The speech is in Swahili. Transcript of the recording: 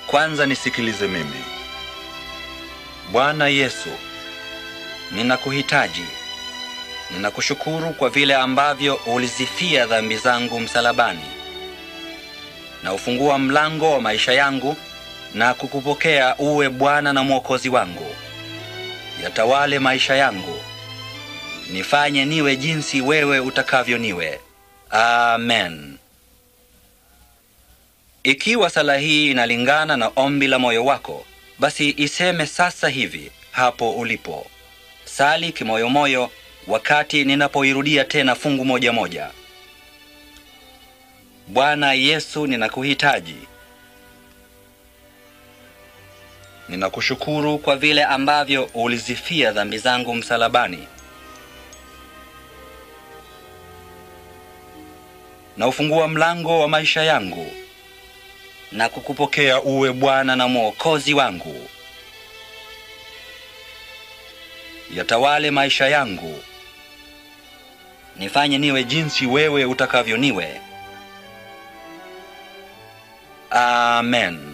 Kwanza nisikilize mimi. Bwana Yesu, ninakuhitaji. Ninakushukuru kwa vile ambavyo ulizifia dhambi zangu msalabani. Na ufungua mlango wa maisha yangu na kukupokea uwe Bwana na Mwokozi wangu. Yatawale maisha yangu. Nifanye niwe jinsi wewe utakavyo niwe. Amen. Ikiwa sala hii inalingana na ombi la moyo wako, basi iseme sasa hivi hapo ulipo. Sali kimoyomoyo wakati ninapoirudia tena fungu moja moja. Bwana Yesu, ninakuhitaji. Ninakushukuru kwa vile ambavyo ulizifia dhambi zangu msalabani. Na ufungua mlango wa maisha yangu na kukupokea uwe Bwana na Mwokozi wangu. Yatawale maisha yangu. Nifanye niwe jinsi wewe utakavyo niwe. Amen.